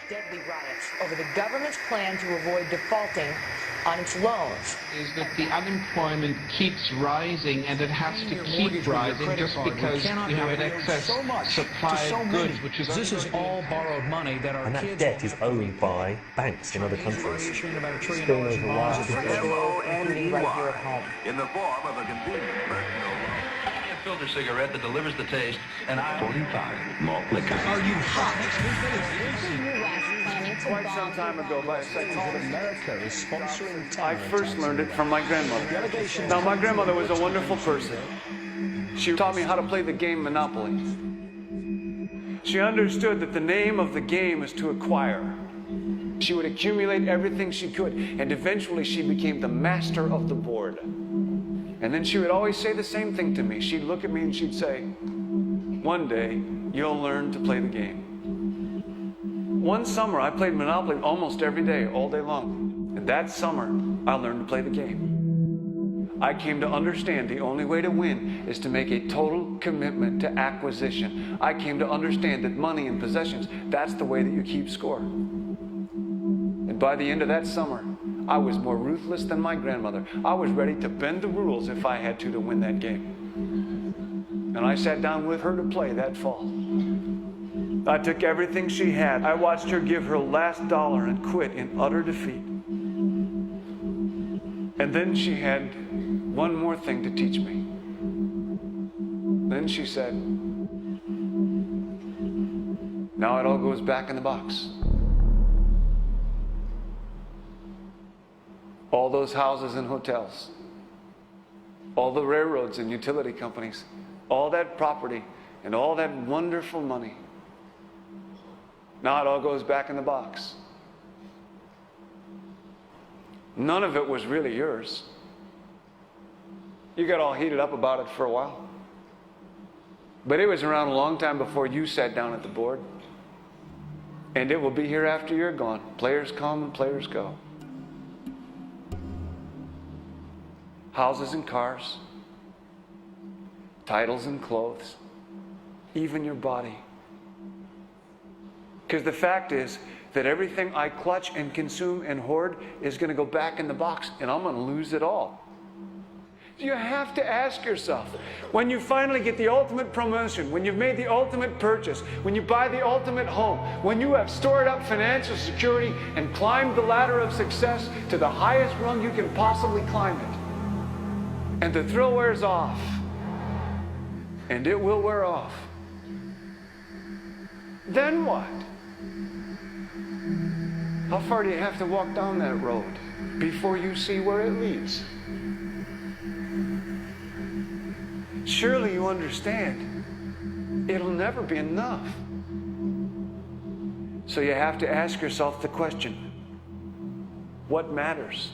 deadly riots over the government's plan to avoid defaulting on its loans. Is that the unemployment keeps rising, and it has to keep rising just because you have an excess supply of goods, which is this is all borrowed money that our and that kids debt is owned by banks in other countries. It's about $1 trillion Spilling in over bonds. Including right here at home. In the form of a convenient personal loan. A filter cigarette that delivers the taste, and 45 malt liquor. Are you hot? Quite some time ago, by a section of America is sponsoring I first learned it from my grandmother. Now, my grandmother was a wonderful person. She taught me how to play the game Monopoly. She understood that the name of the game is to acquire. She would accumulate everything she could, and eventually she became the master of the board. And then she would always say the same thing to me. She'd look at me and she'd say, "One day, you'll learn to play the game." One summer, I played Monopoly almost every day, all day long. And that summer, I learned to play the game. I came to understand the only way to win is to make a total commitment to acquisition. I came to understand that money and possessions, that's the way that you keep score. And by the end of that summer, I was more ruthless than my grandmother. I was ready to bend the rules if I had to win that game. And I sat down with her to play that fall. I took everything she had. I watched her give her last dollar and quit in utter defeat. And then she had one more thing to teach me. Then she said, "Now it all goes back in the box." All those houses and hotels, all the railroads and utility companies, all that property and all that wonderful money. Now it all goes back in the box. None of it was really yours. You got all heated up about it for a while. But it was around a long time before you sat down at the board. And it will be here after you're gone. Players come and players go. Houses and cars, titles and clothes, even your body. Because the fact is that everything I clutch and consume and hoard is going to go back in the box, and I'm going to lose it all. You have to ask yourself, when you finally get the ultimate promotion, when you've made the ultimate purchase, when you buy the ultimate home, when you have stored up financial security and climbed the ladder of success to the highest rung you can possibly climb it, and the thrill wears off, and it will wear off, then what? How far do you have to walk down that road before you see where it leads? Surely you understand, it'll never be enough. So you have to ask yourself the question, what matters?